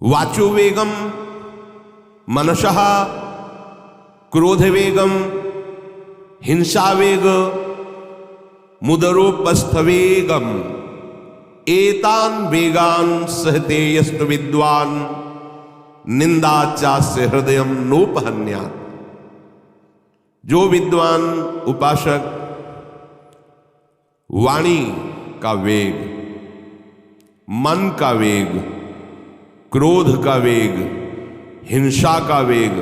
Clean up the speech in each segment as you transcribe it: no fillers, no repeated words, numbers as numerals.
वाचो वेगम मनसः क्रोध वेगम हिंसा वेग मुदरोपस्थ वेगम एतान वेगान सहते यस्तु विद्वान निंदाचास्य हृदयम नोपहन्यात्। जो विद्वान उपासक वाणी का वेग, मन का वेग, क्रोध का वेग, हिंसा का वेग,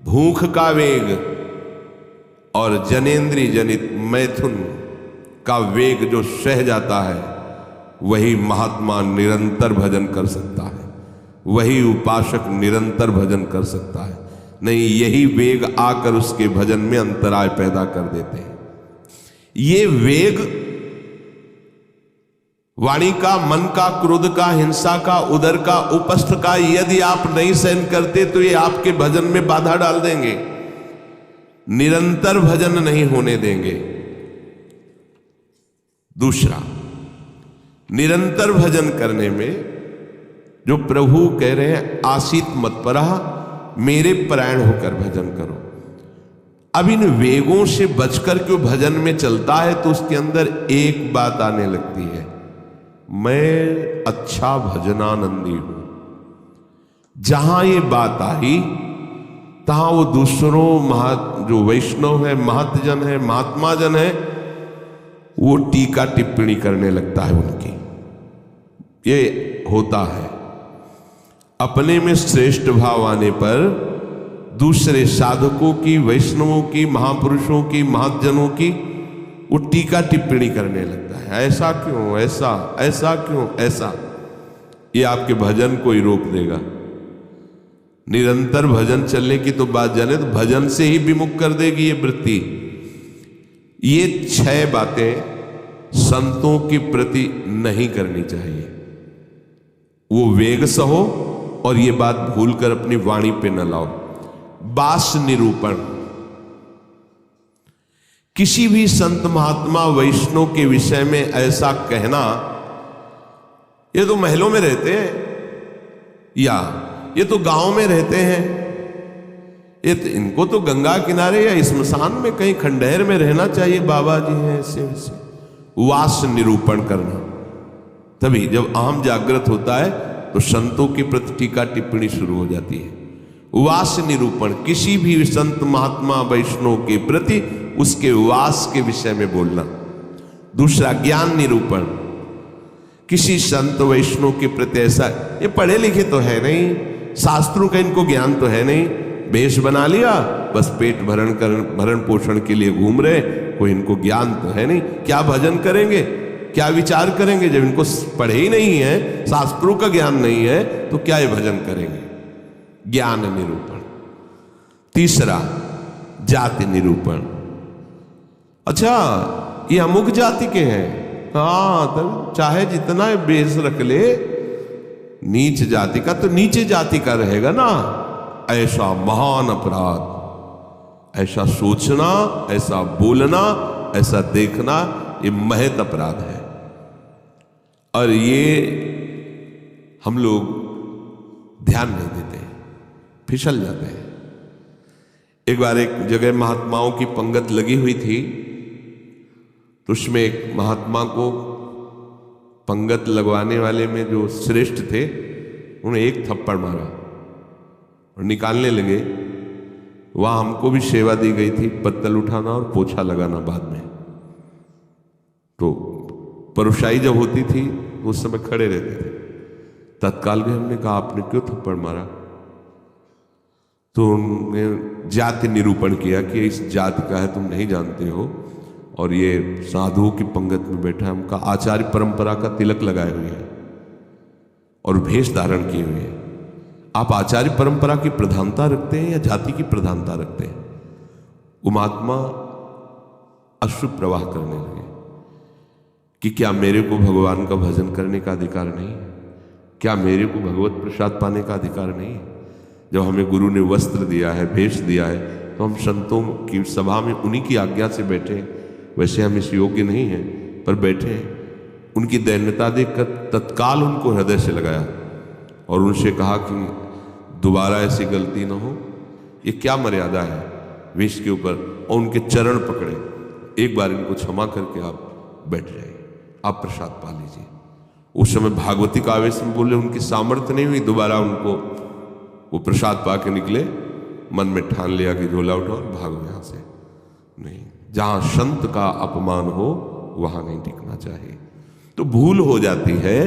भूख का वेग और जनेन्द्रिय जनित मैथुन का वेग जो सह जाता है, वही महात्मा निरंतर भजन कर सकता है, वही उपासक निरंतर भजन कर सकता है। नहीं, यही वेग आकर उसके भजन में अंतराय पैदा कर देते हैं। ये वेग वाणी का, मन का, क्रोध का, हिंसा का, उदर का, उपस्थ का यदि आप नहीं सहन करते तो ये आपके भजन में बाधा डाल देंगे, निरंतर भजन नहीं होने देंगे। दूसरा, निरंतर भजन करने में जो प्रभु कह रहे हैं आसीत मत्परः, मेरे परायण होकर भजन करो। अब इन वेगों से बचकर क्यों भजन में चलता है तो उसके अंदर एक बात आने लगती है, मैं अच्छा भजनानंदी हूं। जहां ये बात आई तहां वो दूसरों जो वैष्णव है, महतजन है, महात्मा जन है, वो टीका टिप्पणी करने लगता है उनकी। ये होता है, अपने में श्रेष्ठ भाव आने पर दूसरे साधकों की, वैष्णवों की, महापुरुषों की, महतजनों की वो टीका टिप्पणी करने लगता है। ऐसा क्यों, ऐसा, ऐसा क्यों, ऐसा। ये आपके भजन को ही रोक देगा। निरंतर भजन चलने की तो बात जाने तो भजन से ही विमुख कर देगी ये वृत्ति। ये 6 बातें संतों के प्रति नहीं करनी चाहिए। वो वेग सहो और ये बात भूलकर अपनी वाणी पे न लाओ। बास निरूपण, किसी भी संत महात्मा वैष्णव के विषय में ऐसा कहना, ये तो महलों में रहते हैं या ये तो गांव में रहते हैं, ये तो इनको तो गंगा किनारे या स्मशान में कहीं खंडहर में रहना चाहिए, बाबा जी हैं ऐसे वैसे। वास निरूपण करना, तभी जब अहम जागृत होता है तो संतों के प्रति टीका टिप्पणी शुरू हो जाती है। वास निरूपण, किसी भी संत महात्मा वैष्णव के प्रति उसके वास के विषय में बोलना। दूसरा, ज्ञान निरूपण, किसी संत वैष्णव के प्रति ऐसा, ये पढ़े लिखे तो है नहीं, शास्त्रों का इनको ज्ञान तो है नहीं, वेश बना लिया, बस पेट भरण पोषण के लिए घूम रहे, कोई इनको ज्ञान तो है नहीं। क्या भजन करेंगे, क्या विचार करेंगे जब इनको पढ़े ही नहीं है, शास्त्रों का ज्ञान नहीं है, तो क्या ये भजन करेंगे। ज्ञान निरूपण। तीसरा, जाति निरूपण, अच्छा ये अमुक जाति के हैं, हाँ तब चाहे जितना बेस रख ले, नीच जाति का तो नीचे जाति का रहेगा ना। ऐसा महान अपराध, ऐसा सोचना, ऐसा बोलना, ऐसा देखना, ये महत अपराध है। और ये हम लोग ध्यान नहीं देते, फिसल जाते हैं। एक बार एक जगह महात्माओं की पंगत लगी हुई थी, तो उसमें एक महात्मा को पंगत लगवाने वाले में जो श्रेष्ठ थे, उन्हें एक थप्पड़ मारा और निकालने लगे। वहां हमको भी सेवा दी गई थी, पत्तल उठाना और पोछा लगाना बाद में। तो परुषाई जब होती थी उस समय खड़े रहते थे। तत्काल में हमने कहा, आपने क्यों थप्पड़ मारा? तो उन्होंने जाति निरूपण किया कि इस जाति का है, तुम नहीं जानते हो, और ये साधुओं की पंगत में बैठा है, उनका आचार्य परंपरा का तिलक लगाए हुए है और भेष धारण किए हुए हैं। आप आचार्य परंपरा की प्रधानता रखते हैं या जाति की प्रधानता रखते हैं? वो महात्मा अश्रु प्रवाह करने लगे कि क्या मेरे को भगवान का भजन करने का अधिकार नहीं है? क्या मेरे को भगवत प्रसाद पाने का अधिकार नहीं है? जब हमें गुरु ने वस्त्र दिया है, भेष दिया है, तो हम संतों की सभा में उन्हीं की आज्ञा से बैठे हैं। वैसे हम इस योग्य नहीं हैं, पर बैठे हैं। उनकी दैन्यता देखकर तत्काल उनको हृदय से लगाया और उनसे कहा कि दोबारा ऐसी गलती ना हो, ये क्या मर्यादा है विष के ऊपर, और उनके चरण पकड़े, एक बार इनको क्षमा करके आप बैठ जाइए, आप प्रसाद पा लीजिए। उस समय भागवती का आवेश में बोले, उनकी सामर्थ्य नहीं हुई दोबारा उनको वो प्रसाद पा के निकले, मन में ठान लिया कि झोला उठाओ और भागो यहां से। नहीं, जहां संत का अपमान हो वहां नहीं टिकना चाहिए। तो भूल हो जाती है।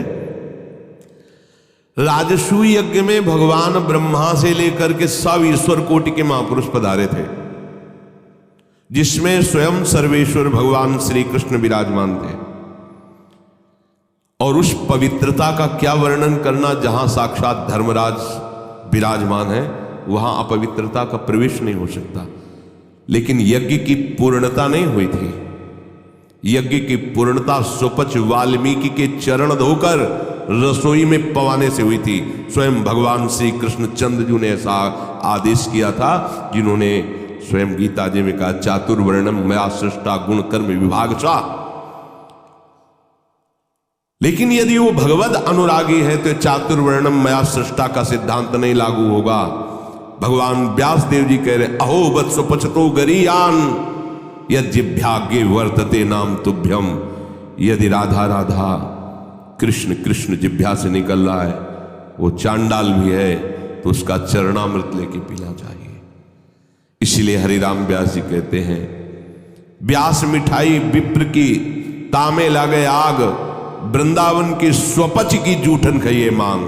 राजसूय यज्ञ में भगवान ब्रह्मा से लेकर के सब ईश्वर कोटि के महापुरुष पधारे थे, जिसमें स्वयं सर्वेश्वर भगवान श्री कृष्ण विराजमान थे। और उस पवित्रता का क्या वर्णन करना, जहां साक्षात धर्मराज विराजमान है वहां अपवित्रता का प्रवेश नहीं हो सकता। लेकिन यज्ञ की पूर्णता नहीं हुई थी। यज्ञ की पूर्णता सुपच वाल्मीकि के चरण धोकर रसोई में पवाने से हुई थी। स्वयं भगवान श्री कृष्ण चंद्रजू ने ऐसा आदेश किया था, जिन्होंने स्वयं गीता जी में कहा, चातुर्वर्णम मया सृष्टा गुण कर्म विभागशा। लेकिन यदि वो भगवद अनुरागी है तो चातुर्वर्णम मया सृष्टा का सिद्धांत नहीं लागू होगा। भगवान व्यास देव जी कह रहे, अहो वत्स पचतो गरीयान यज्ञाग्ञे वर्तते नाम तुभ्यम। यदि राधा राधा कृष्ण कृष्ण जिभ्या से निकल रहा है, वो चांडाल भी है, तो उसका चरणामृत लेके पीना चाहिए। इसलिए हरिराम व्यास जी कहते हैं, व्यास मिठाई विप्र की तामे लागे आग, वृंदावन की स्वपच की जूठन खइए मांग।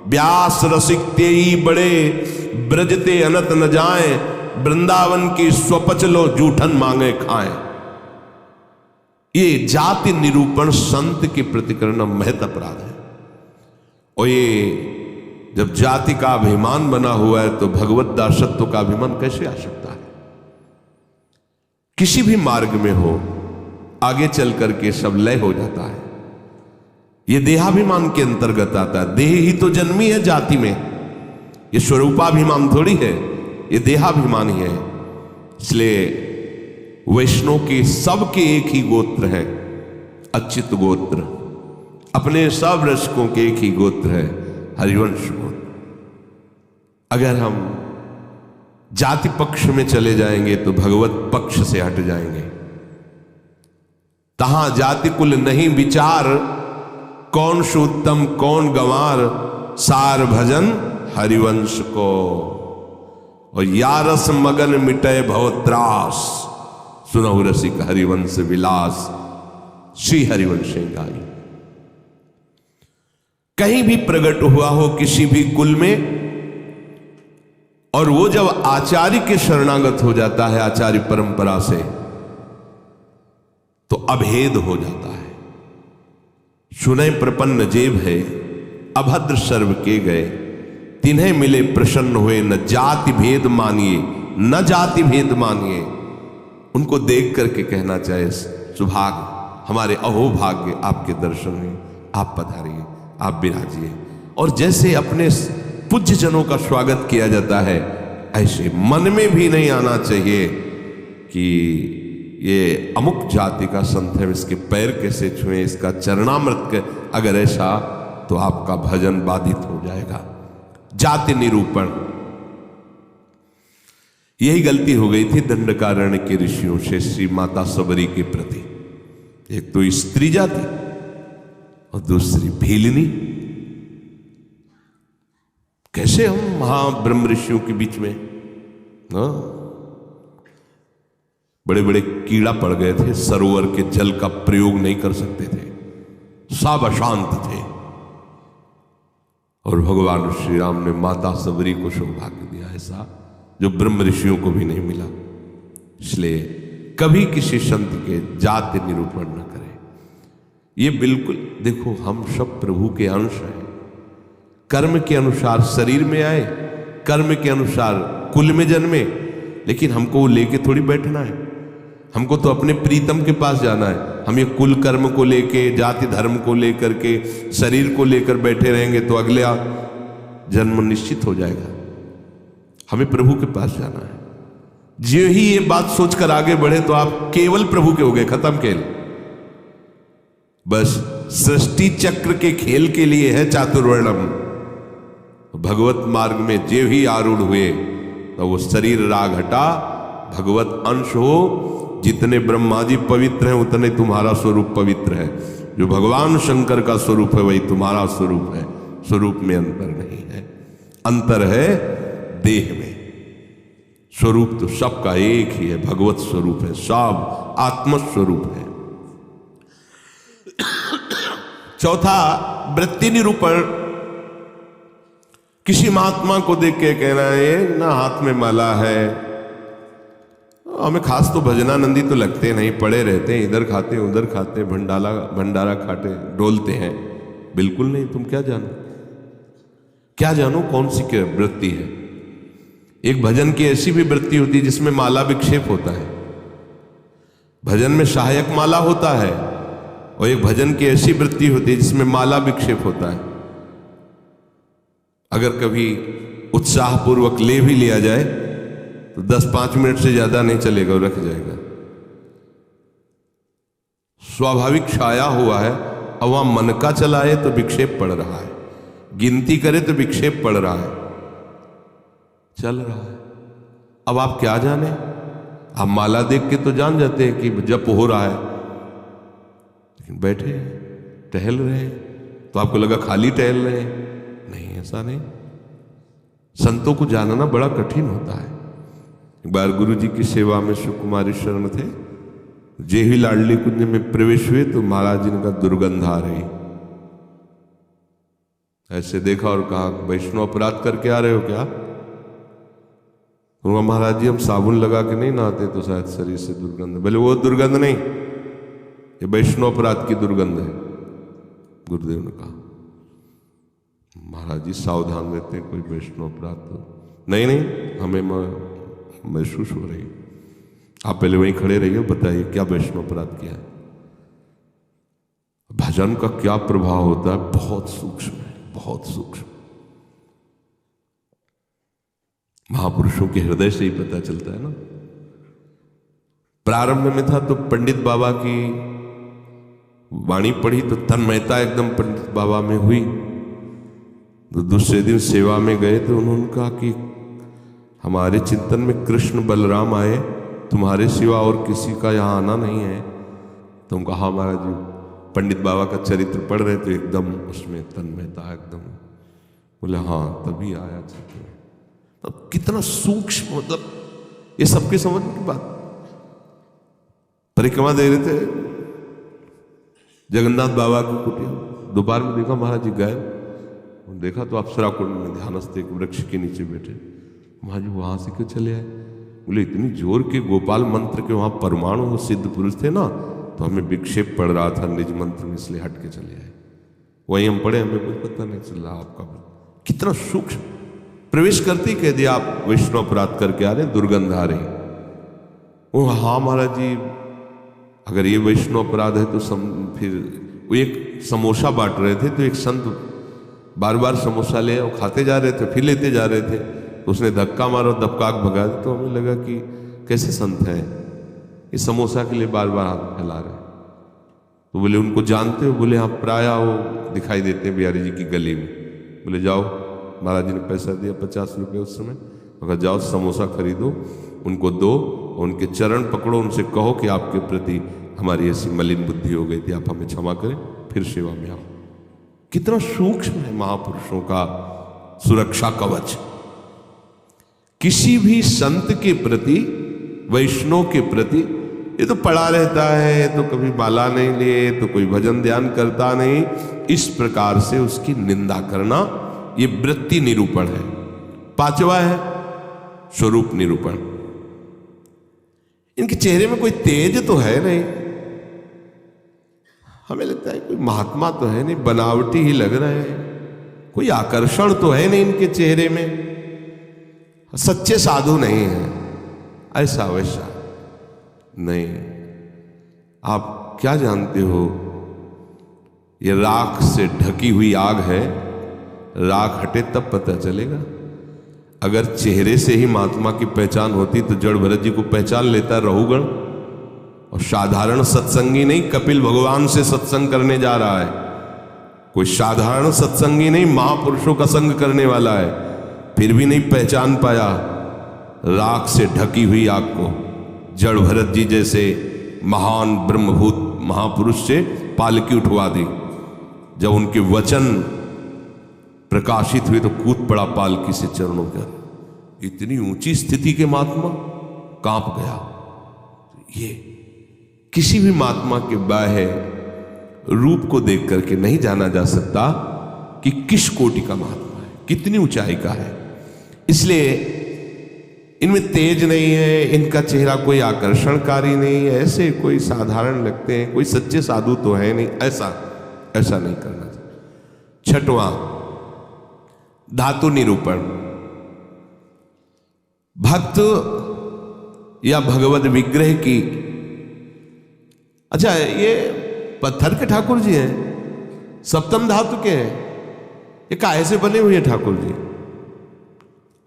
व्यास रसिक तेई बड़े ब्रजते अनत न जाए, वृंदावन की स्वपच लो जूठन मांगे खाएं। ये जाति निरूपण संत के प्रति करना महत अपराध है। और ये जब जाति का अभिमान बना हुआ है तो भगवत दासत्व का अभिमान कैसे आ सकता है? किसी भी मार्ग में हो, आगे चल करके सब लय हो जाता है। ये देहाभिमान के अंतर्गत आता है। देह ही तो जन्मी है जाति में, ये स्वरूपाभिमान थोड़ी है, ये देहाभिमान ही है। इसलिए वैष्णव के सबके एक ही गोत्र है, अच्युत गोत्र। अपने सब रसकों के एक ही गोत्र है, हरिवंश गोत्र। अगर हम जाति पक्ष में चले जाएंगे तो भगवत पक्ष से हट जाएंगे। तहां जाति कुल नहीं विचार, कौन शुद्धम कौन गंवार, सार भजन हरिवंश को। और यारस मगन मिटे भवत्रास, सुनहु रसिक हरिवंश विलास। श्री हरिवंश गाई। कहीं भी प्रकट हुआ हो किसी भी कुल में, और वो जब आचार्य के शरणागत हो जाता है, आचार्य परंपरा से, तो अभेद हो जाता है। सुने प्रपन्न जेब है, अभद्र सर्व के गए, तिन्हें मिले प्रसन्न हुए, न जाति भेद मानिए न जाति भेद मानिए। उनको देख करके कहना चाहे, सुभाग हमारे अहोभाग्य आपके दर्शन हुए, आप पधारिए, आप विराजिए। और जैसे अपने पूज्य जनों का स्वागत किया जाता है, ऐसे मन में भी नहीं आना चाहिए कि ये अमुक जाति का संत है, इसके पैर कैसे छुए, इसका चरणामृत के। अगर ऐसा तो आपका भजन बाधित हो जाएगा। जाति निरूपण, यही गलती हो गई थी दंडकारण्य के ऋषियों से श्री माता सबरी के प्रति। एक तो स्त्री जाति और दूसरी भीलनी। कैसे हम महाब्रह्म ऋषियों के बीच में बड़े बड़े कीड़ा पड़ गए थे, सरोवर के जल का प्रयोग नहीं कर सकते थे, सब अशांत थे। और भगवान श्री राम ने माता सबरी को सौभाग्य दिया ऐसा, जो ब्रह्म ऋषियों को भी नहीं मिला। इसलिए कभी किसी संत के जाति निरूपण न करें। ये बिल्कुल, देखो हम सब प्रभु के अंश हैं। कर्म के अनुसार शरीर में आए, कर्म के अनुसार कुल में जन्मे, लेकिन हमको वो लेके थोड़ी बैठना है। हमको तो अपने प्रीतम के पास जाना है। हम ये कुल कर्म को लेके, जाति धर्म को लेकर के, शरीर को लेकर बैठे रहेंगे तो अगले जन्म निश्चित हो जाएगा। हमें प्रभु के पास जाना है। जो ही ये बात सोचकर आगे बढ़े तो आप केवल प्रभु के हो गए, खत्म खेल। बस सृष्टि चक्र के खेल के लिए है चातुर्वर्णम। भगवत मार्ग में जे ही आरूढ़ हुए तो वो शरीर राग हटा, भगवत अंश हो। जितने ब्रह्मा जी पवित्र हैं उतने तुम्हारा स्वरूप पवित्र है। जो भगवान शंकर का स्वरूप है वही तुम्हारा स्वरूप है। स्वरूप में अंतर नहीं है, अंतर है देह में। स्वरूप तो सबका एक ही है, भगवत स्वरूप है, सब आत्म स्वरूप है। चौथा, वृत्ति निरूपण। किसी महात्मा को देख के कहना है ना हाथ में माला है, हमें खास तो भजनानंदी तो लगते नहीं, पड़े रहते हैं, इधर खाते उधर खाते, भंडारा खाते डोलते हैं। बिल्कुल नहीं। तुम क्या जानो कौन सी क्या वृत्ति है। एक भजन की ऐसी भी वृत्ति होती है जिसमें माला विक्षेप होता है। भजन में सहायक माला होता है, और एक भजन की ऐसी वृत्ति होती है जिसमें माला विक्षेप होता है। अगर कभी उत्साहपूर्वक ले भी लिया जाए तो 10-5 मिनट से ज्यादा नहीं चलेगा, रख जाएगा। स्वाभाविक छाया हुआ है, अब वहां मन का चलाए तो विक्षेप पड़ रहा है, गिनती करे तो विक्षेप पड़ रहा है, चल रहा है। अब आप क्या जाने, आप माला देख के तो जान जाते हैं कि जप हो रहा है, लेकिन बैठे हैं, टहल रहे हैं, तो आपको लगा खाली टहल रहे हैं। नहीं, ऐसा नहीं। संतों को जानना बड़ा कठिन होता है। एक बार गुरु जी की सेवा में सुकुमारी शरण थे, जे ही लाडली कुंज में प्रवेश हुए तो महाराज जी ने कहा दुर्गंध आ रही। ऐसे देखा और कहा वैष्णव अपराध करके आ रहे हो क्या? तो महाराज जी हम साबुन लगा के नहीं नहाते तो शायद शरीर से दुर्गंध। बोले वो दुर्गंध नहीं, ये वैष्णव अपराध की दुर्गंध है। गुरुदेव ने कहा महाराज जी सावधान रहते, कोई वैष्णव अपराध तो नहीं, हमें महसूस हो रही। आप पहले वहीं खड़े रहिए, बताइए क्या वैष्णव अपराध किया है। भजन का क्या प्रभाव होता है, बहुत सूक्ष्म है, बहुत सूक्ष्म। महापुरुषों के हृदय से ही पता चलता है ना। प्रारंभ में था तो पंडित बाबा की वाणी पढ़ी तो तन्मयता एकदम पंडित बाबा में हुई। तो दूसरे दिन सेवा में गए तो उन्होंने कहा कि हमारे चिंतन में कृष्ण बलराम आए, तुम्हारे सिवा और किसी का यहाँ आना नहीं है। तो हम कहा महाराज जी पंडित बाबा का चरित्र पढ़ रहे तो एकदम उसमें तन्मयता एकदम। बोले हाँ तभी आया चित्र। तब कितना सूक्ष्म, मतलब ये सबके समझने की बात। परिक्रमा दे रहे थे जगन्नाथ बाबा की कुटिया, दोपहर में देखा महाराज जी गए, देखा तो अप्सरा कुंड में ध्यानस्थ एक वृक्ष के नीचे बैठे। महाराज जी वहां से क्यों चले आए? बोले इतनी जोर के गोपाल मंत्र के वहां परमाणु सिद्ध पुरुष थे ना, तो हमें विक्षेप पड़ रहा था निज मंत्र में, इसलिए हट के चले आए। वहीं हम पढ़े, हमें कुछ पता नहीं चल रहा। आपका कितना सूक्ष्म। प्रवेश करते ही कह दिया आप वैष्णव अपराध करके आ रहे, दुर्गंध आ रही। वो हाँ महाराज जी अगर ये वैष्णव अपराध है तो फिर वो एक समोसा बांट रहे थे, तो एक संत बार बार समोसा ले और खाते जा रहे थे, फिर लेते जा रहे थे, तो उसने धक्का मारा, दबकाक भगा दिया। तो हमें लगा कि कैसे संत हैं, इस समोसा के लिए बार बार हाथ फैला रहे। तो बोले उनको जानते हो? बोले हाँ प्राय वो दिखाई देते हैं बिहारी जी की गली में। बोले जाओ, महाराज जी ने पैसा दिया 50 रुपये उस समय, अगर जाओ समोसा खरीदो, उनको दो, उनके चरण पकड़ो, उनसे कहो कि आपके प्रति हमारी ऐसी मलिन बुद्धि हो गई थी, आप हमें क्षमा करें, फिर सेवा में आओ। कितना सूक्ष्म है महापुरुषों का सुरक्षा कवच। किसी भी संत के प्रति, वैष्णव के प्रति, ये तो पड़ा रहता है, तो कभी माला नहीं लिए, तो कोई भजन ध्यान करता नहीं, इस प्रकार से उसकी निंदा करना, ये वृत्ति निरूपण है। पांचवा है स्वरूप निरूपण। इनके चेहरे में कोई तेज तो है नहीं, हमें लगता है कोई महात्मा तो है नहीं, बनावटी ही लग रहे हैं, कोई आकर्षण तो है नहीं इनके चेहरे में, सच्चे साधु नहीं है, ऐसा वैसा नहीं। आप क्या जानते हो, ये राख से ढकी हुई आग है, राख हटे तब पता चलेगा। अगर चेहरे से ही महात्मा की पहचान होती तो जड़ भरत जी को पहचान लेता रहुगण। और साधारण सत्संगी नहीं, कपिल भगवान से सत्संग करने जा रहा है, कोई साधारण सत्संगी नहीं, महापुरुषों का संग करने वाला है, फिर भी नहीं पहचान पाया। राख से ढकी हुई आग को जड़ भरत जी जैसे महान ब्रह्मभूत महापुरुष से पालकी उठवा दी। जब उनके वचन प्रकाशित हुए तो कूद पड़ा पालकी से चरणों के। इतनी ऊंची स्थिति के महात्मा कांप गया। ये किसी भी महात्मा के बाह्य रूप को देख करके नहीं जाना जा सकता कि किस कोटि का महात्मा है, कितनी ऊंचाई का है। इसलिए इनमें तेज नहीं है, इनका चेहरा कोई आकर्षणकारी नहीं है, ऐसे कोई साधारण लगते हैं, कोई सच्चे साधु तो है नहीं, ऐसा नहीं करना चाहिए। छठवां, धातु निरूपण। भक्त या भगवत विग्रह की, अच्छा ये पत्थर के ठाकुर जी हैं, सप्तम धातु के हैं, ये काहे से बने हुए ठाकुर जी?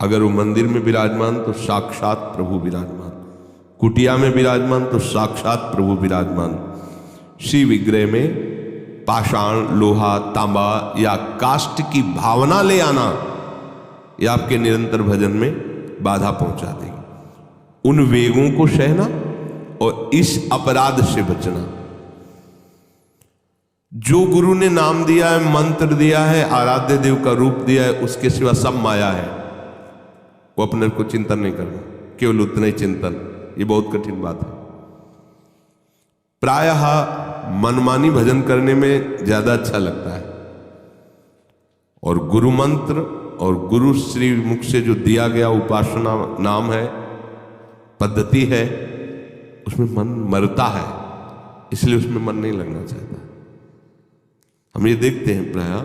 अगर वो मंदिर में विराजमान तो साक्षात प्रभु विराजमान, कुटिया में विराजमान तो साक्षात प्रभु विराजमान। श्री विग्रह में पाषाण, लोहा, तांबा या काष्ठ की भावना ले आना यह आपके निरंतर भजन में बाधा पहुंचा देगी। उन वेगों को सहना और इस अपराध से बचना। जो गुरु ने नाम दिया है, मंत्र दिया है, आराध्य देव का रूप दिया है, उसके सिवा सब माया है, वो अपने को चिंतन नहीं करना, केवल उतना ही चिंतन। ये बहुत कठिन बात है। प्रायः मनमानी भजन करने में ज्यादा अच्छा लगता है, और गुरु मंत्र और गुरु श्री मुख से जो दिया गया उपासना नाम है, पद्धति है, उसमें मन मरता है, इसलिए उसमें मन नहीं लगना चाहता। हम ये देखते हैं, प्रायः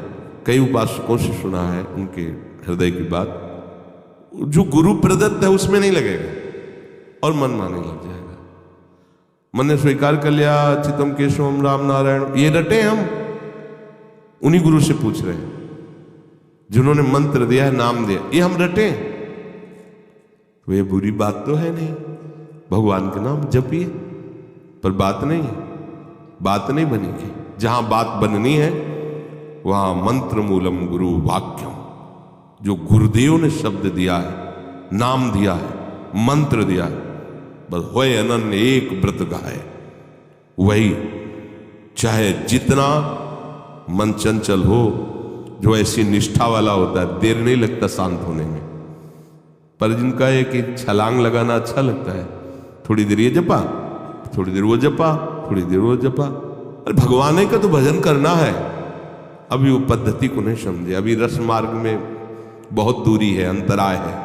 कई उपासकों से सुना है उनके हृदय की बात, जो गुरु प्रदत्त है उसमें नहीं लगेगा और मन माने लग जाएगा। मन ने स्वीकार कर लिया चितम केशवम राम नारायण, ये रटे हम उन्हीं गुरु से पूछ रहे हैं जिन्होंने मंत्र दिया है, नाम दिया, ये हम रटे, तो ये बुरी बात तो है नहीं। भगवान के नाम जपिए, पर बात नहीं है, बात नहीं बनेगी। जहां बात बननी है वहां मंत्र मूलम गुरु वाक्यम, जो गुरुदेव ने शब्द दिया है, नाम दिया है, मंत्र दिया है, बस होए अनन्य एक व्रत गाए, वही। चाहे जितना मन चंचल हो, जो ऐसी निष्ठा वाला होता है, देर नहीं लगता शांत होने में। पर जिनका है कि छलांग लगाना अच्छा लगता है, थोड़ी देर ये जपा, थोड़ी देर वो जपा, थोड़ी देर वो जपा, अरे भगवान का तो भजन करना है। अभी वो पद्धति को नहीं समझे, अभी रस मार्ग में बहुत दूरी है, अंतराय है।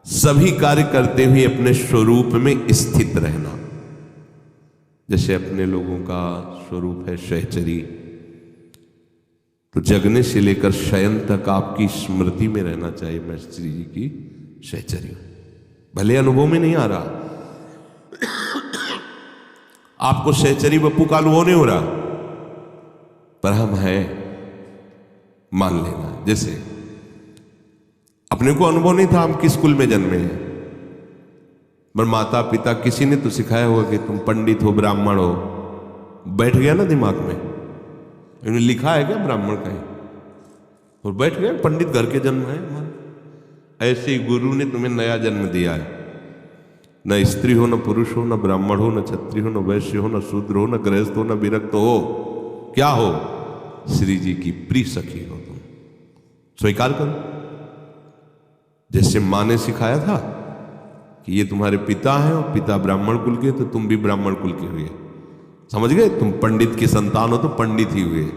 सभी कार्य करते हुए अपने स्वरूप में स्थित रहना। जैसे अपने लोगों का स्वरूप है सहचरी, तो जगने से लेकर शयन तक आपकी स्मृति में रहना चाहिए मैं श्री जी की सहचरी। भले अनुभव में नहीं आ रहा, आपको सहचरी बप्पू का अनुभव नहीं हो रहा, पर हम हैं, मान लेना। जैसे अपने को अनुभव नहीं था हम किस कुल में जन्मे हैं, पर माता पिता किसी ने तो सिखाया होगा कि तुम पंडित हो, ब्राह्मण हो, बैठ गया ना दिमाग में। इन्होंने लिखा है क्या ब्राह्मण का ही, और बैठ गया पंडित घर के जन्म है। ऐसे ही गुरु ने तुम्हें नया जन्म दिया है। न स्त्री हो, न पुरुष हो, न ब्राह्मण हो, न क्षत्रिय हो, न वैश्य हो, न शूद्र हो, न गृहस्थ हो, न विरक्त हो, क्या हो? श्री जी की प्रिय सखी हो तुम। स्वीकार करो। जैसे माँ ने सिखाया था कि ये तुम्हारे पिता हैं और पिता ब्राह्मण कुल के, तो तुम भी ब्राह्मण कुल के हुए। समझ गए? तुम पंडित की संतान हो तो पंडित ही हुए।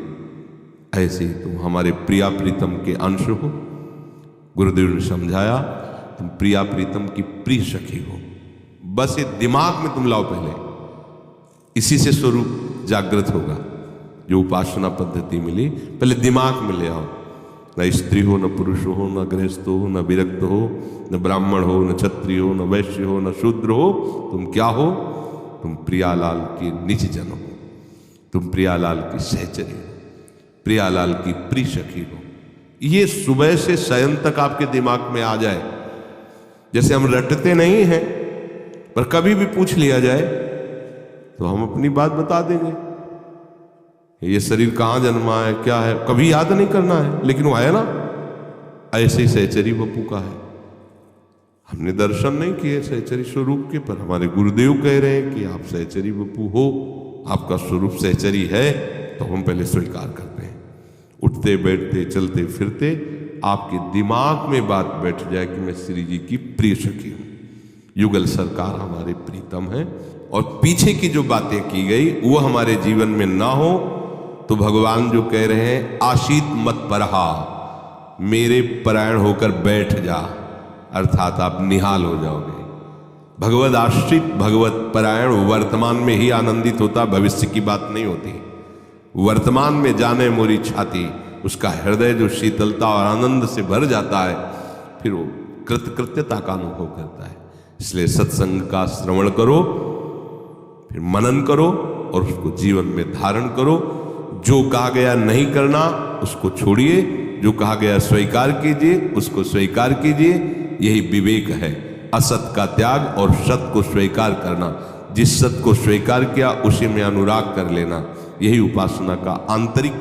ऐसे ही तुम हमारे प्रिया प्रीतम के अंश हो। गुरुदेव ने समझाया तुम प्रिया प्रीतम की प्रिय सखी हो। बस ये दिमाग में तुम लाओ पहले, इसी से स्वरूप जागृत होगा। जो उपासना पद्धति मिली पहले दिमाग में ले आओ। न स्त्री हो, न पुरुष हो, न गृहस्थ हो, न विरक्त हो, न ब्राह्मण हो, न क्षत्रिय हो, न वैश्य हो, न शूद्र हो, तुम क्या हो? तुम प्रियालाल के निज जन हो, तुम प्रियालाल की सहचरी हो, प्रियालाल की प्रिय सखी हो। ये सुबह से शयन तक आपके दिमाग में आ जाए। जैसे हम रटते नहीं हैं, पर कभी भी पूछ लिया जाए तो हम अपनी बात बता देंगे ये शरीर कहाँ जन्मा है, क्या है, कभी याद नहीं करना है, लेकिन वो है ना। ऐसे ही सहचरी बपू का है। हमने दर्शन नहीं किए सहचरी स्वरूप के, पर हमारे गुरुदेव कह रहे हैं कि आप सहचरी बपू हो, आपका स्वरूप सहचरी है, तो हम पहले स्वीकार करते हैं। उठते बैठते चलते फिरते आपके दिमाग में बात बैठ जाए कि मैं श्री जी की प्रिय सखी हूं, युगल सरकार हमारे प्रीतम है, और पीछे की जो बातें की गई वो हमारे जीवन में ना हो, तो भगवान जो कह रहे हैं आशीत मत परहा, मेरे परायण होकर बैठ जा, अर्थात आप निहाल हो जाओगे। भगवद आश्रित भगवत परायण वर्तमान में ही आनंदित होता, भविष्य की बात नहीं होती। वर्तमान में जाने मोरी छाती, उसका हृदय जो शीतलता और आनंद से भर जाता है, फिर वो कृतकृत्यता का अनुभव करता है। इसलिए सत्संग का श्रवण करो, फिर मनन करो और उसको जीवन में धारण करो। जो कहा गया नहीं करना उसको छोड़िए, जो कहा गया स्वीकार कीजिए उसको स्वीकार कीजिए। यही विवेक है, असत का त्याग और सत को स्वीकार करना। जिस सत को स्वीकार किया उसी में अनुराग कर लेना, यही उपासना का आंतरिक